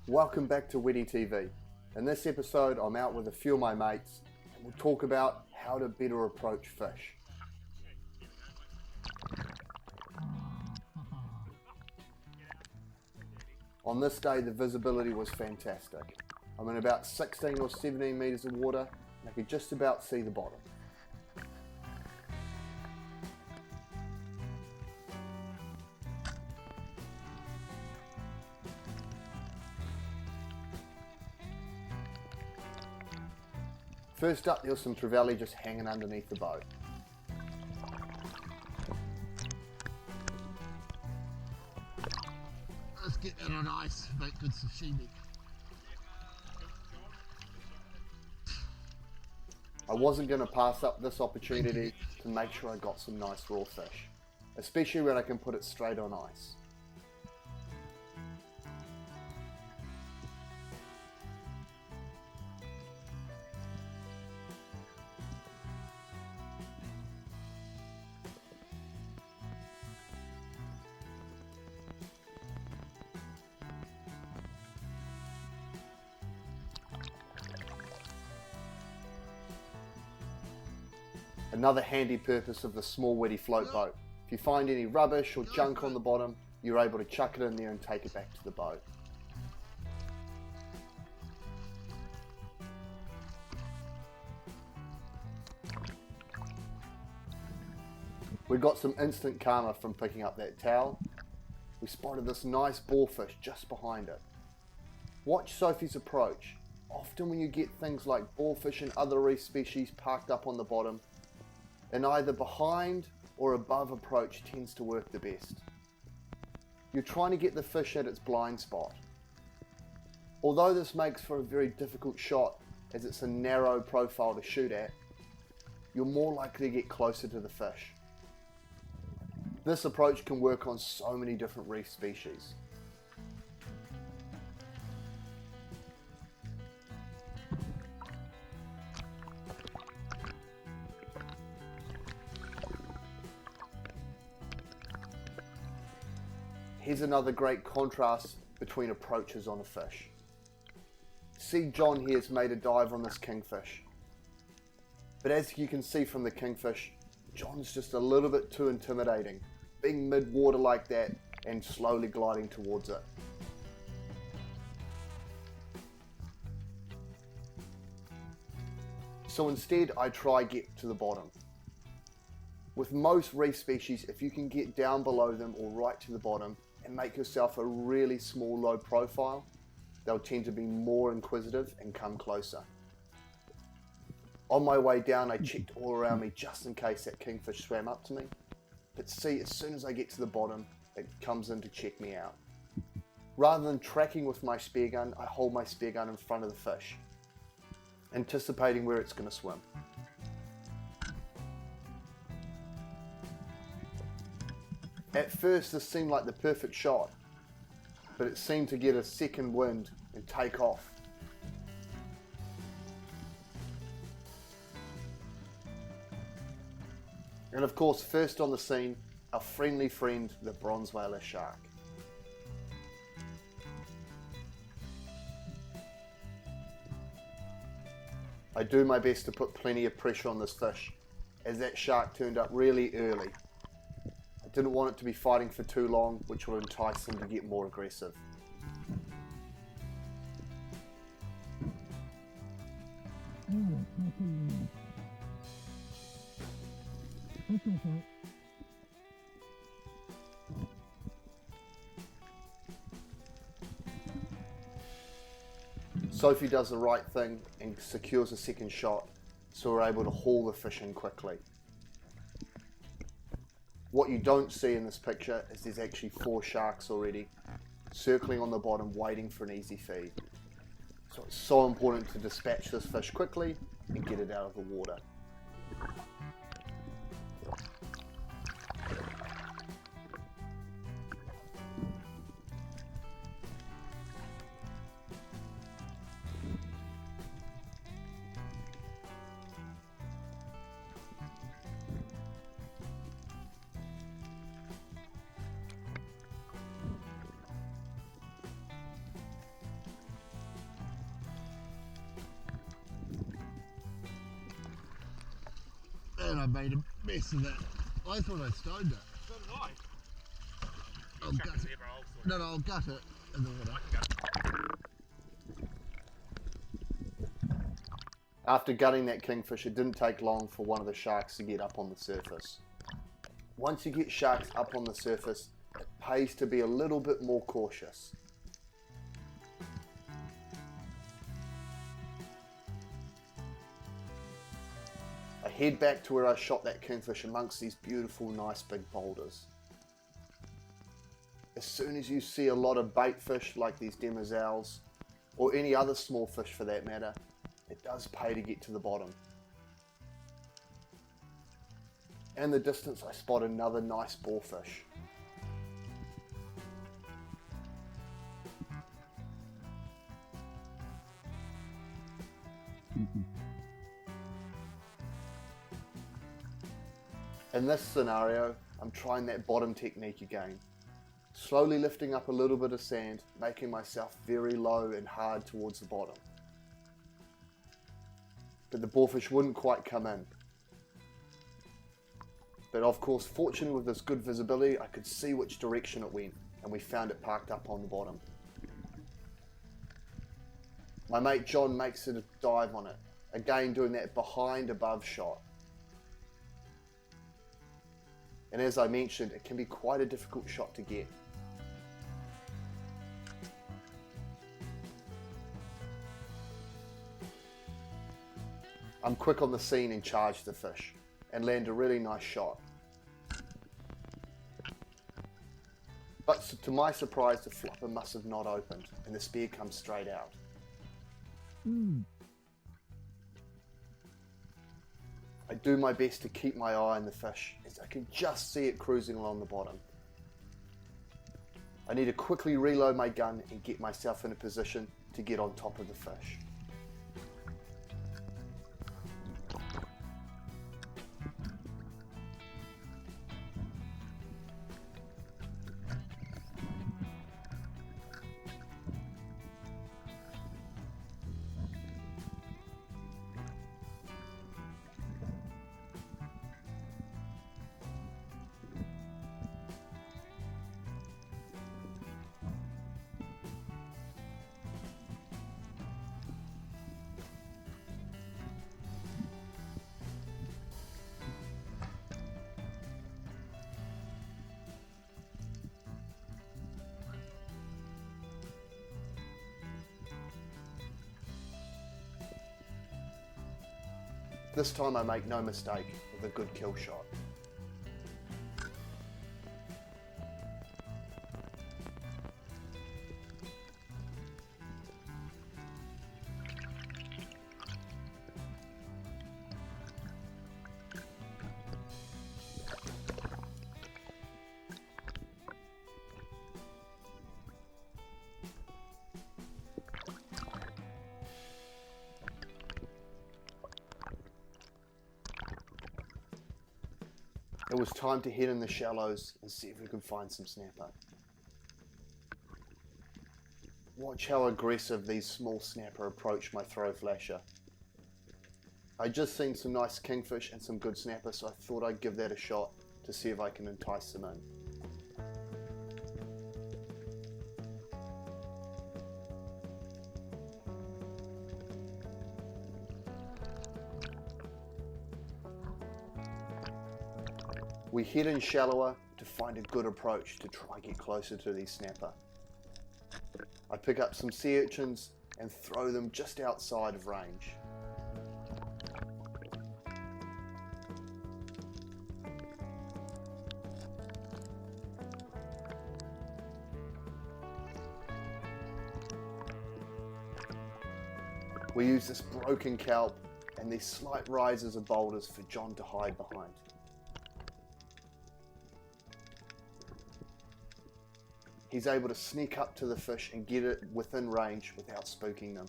Welcome back to Wettie TV. In this episode I'm out with a few of my mates and we'll talk about how to better approach fish. On this day the visibility was fantastic. I'm in about 16 or 17 metres of water and I could just about see the bottom. First up, there was some trevally just hanging underneath the boat. Let's get that on ice, make good sashimi. I wasn't going to pass up this opportunity to make sure I got some nice raw fish, especially when I can put it straight on ice. Another handy purpose of the small Wettie float boat. If you find any rubbish or junk on the bottom, you're able to chuck it in there and take it back to the boat. We got some instant karma from picking up that towel. We spotted this nice boarfish just behind it. Watch Sophie's approach. Often when you get things like boarfish and other reef species parked up on the bottom, and either behind or above approach tends to work the best. You're trying to get the fish at its blind spot. Although this makes for a very difficult shot as it's a narrow profile to shoot at, you're more likely to get closer to the fish. This approach can work on so many different reef species. Here's another great contrast between approaches on a fish. See, John here's made a dive on this kingfish. But as you can see from the kingfish, John's just a little bit too intimidating, being mid-water like that and slowly gliding towards it. So instead I try get to the bottom. With most reef species, if you can get down below them or right to the bottom and make yourself a really small low profile, they'll tend to be more inquisitive and come closer. On my way down I checked all around me just in case that kingfish swam up to me, but see, as soon as I get to the bottom it comes in to check me out. Rather than tracking with my spear gun, I hold my spear gun in front of the fish, anticipating where it's going to swim. At first this seemed like the perfect shot, but it seemed to get a second wind and take off. And of course, first on the scene, our friendly friend, the bronze whaler shark. I do my best to put plenty of pressure on this fish, as that shark turned up really early. I didn't want it to be fighting for too long, which would entice him to get more aggressive. Sophie does the right thing and secures a second shot, so we're able to haul the fish in quickly. What you don't see in this picture is there's actually 4 sharks already circling on the bottom waiting for an easy feed. So it's so important to dispatch this fish quickly and get it out of the water. I made a mess of that. I thought I stoned it. So did I. I'll Chuck gut it it. there, bro. I'll sort No, I'll gut it in the water. After gutting that kingfish, it didn't take long for one of the sharks to get up on the surface. Once you get sharks up on the surface, it pays to be a little bit more cautious. I head back to where I shot that kingfish amongst these beautiful, nice big boulders. As soon as you see a lot of bait fish like these demoiselles, or any other small fish for that matter, it does pay to get to the bottom. In the distance I spot another nice boarfish. In this scenario, I'm trying that bottom technique again. Slowly lifting up a little bit of sand, making myself very low and hard towards the bottom. But the boarfish wouldn't quite come in. But of course, fortunately with this good visibility, I could see which direction it went, and we found it parked up on the bottom. My mate John makes it a dive on it, again doing that behind above shot. And as I mentioned, it can be quite a difficult shot to get. I'm quick on the scene and charge the fish, and land a really nice shot. But to my surprise, the flopper must have not opened, and the spear comes straight out. I do my best to keep my eye on the fish, as I can just see it cruising along the bottom. I need to quickly reload my gun and get myself in a position to get on top of the fish. This time I make no mistake with a good kill shot. It was time to head in the shallows and see if we could find some snapper. Watch how aggressive these small snapper approach my throw flasher. I just seen some nice kingfish and some good snapper, so I thought I'd give that a shot to see if I can entice them in. We head in shallower to find a good approach to try and get closer to these snapper. I pick up some sea urchins and throw them just outside of range. We use this broken kelp and these slight rises of boulders for John to hide behind. He's able to sneak up to the fish and get it within range without spooking them.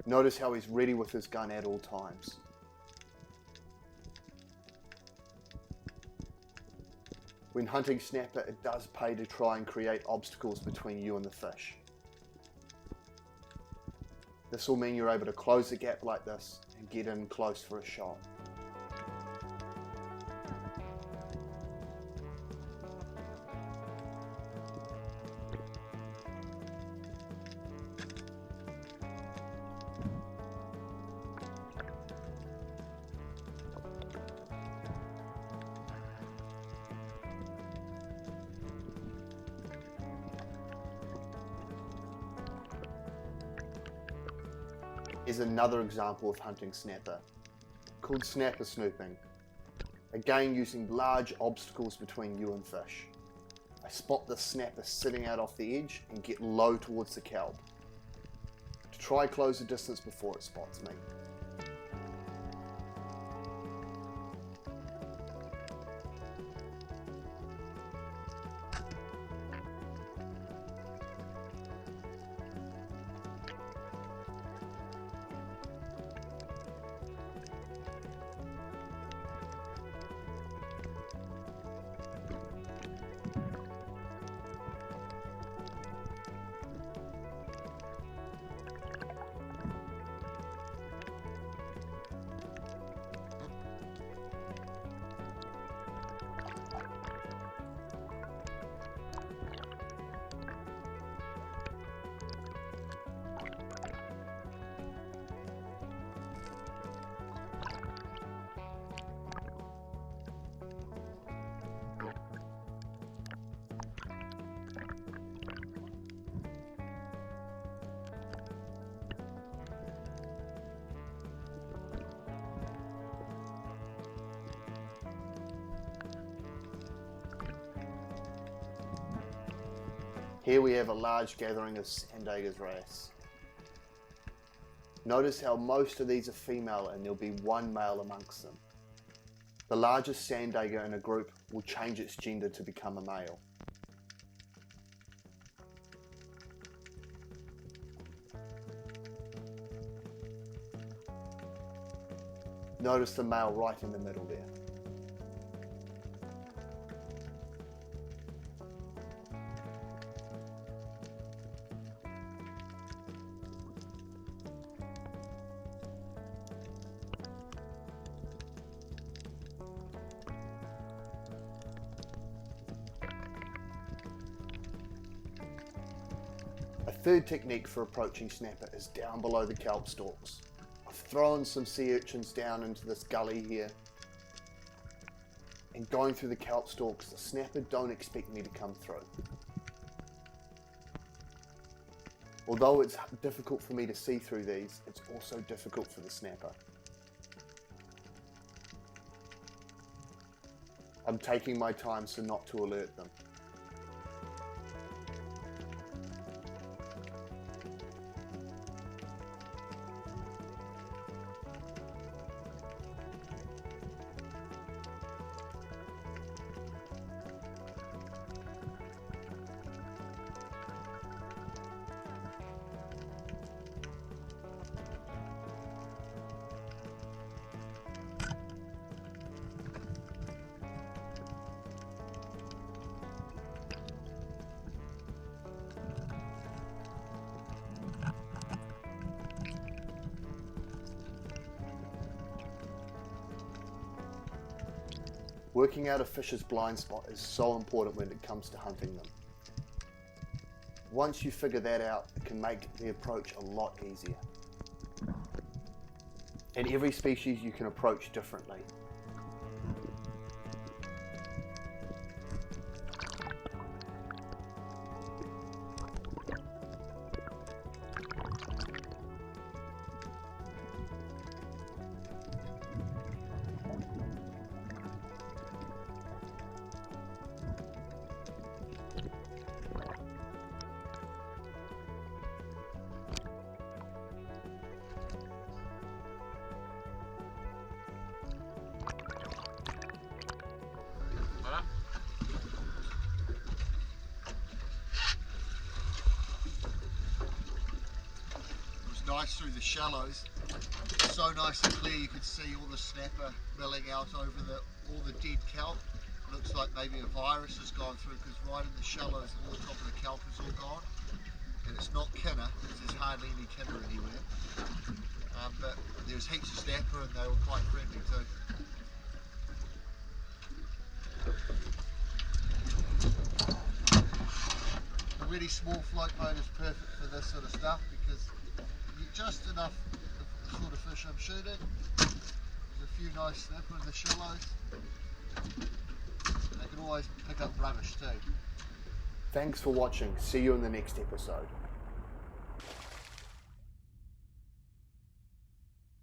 Notice how he's ready with his gun at all times. When hunting snapper, it does pay to try and create obstacles between you and the fish. This will mean you're able to close the gap like this and get in close for a shot. Is another example of hunting snapper, called snapper snooping. Again, using large obstacles between you and fish. I spot the snapper sitting out off the edge and get low towards the kelp to try close the distance before it spots me. Here we have a large gathering of Sandager's wrasse. Notice how most of these are female and there'll be one male amongst them. The largest Sandager in a group will change its gender to become a male. Notice the male right in the middle there. A third technique for approaching snapper is down below the kelp stalks. I've thrown some sea urchins down into this gully here, and going through the kelp stalks, the snapper don't expect me to come through. Although it's difficult for me to see through these, it's also difficult for the snapper. I'm taking my time so not to alert them. Working out a fish's blind spot is so important when it comes to hunting them. Once you figure that out, it can make the approach a lot easier. In every species you can approach differently. Nice through the shallows, so nice and clear. You could see all the snapper milling out over all the dead kelp. Looks like maybe a virus has gone through, because right in the shallows all the top of the kelp is all gone, and it's not kinner because there's hardly any kinner anywhere. But there was heaps of snapper and they were quite friendly too. A really small float boat is perfect for this sort of stuff because you get just enough of the sort of fish I'm shooting. There's a few nice snapper in the shallows. They can always pick up rubbish too. Thanks for watching. See you in the next episode.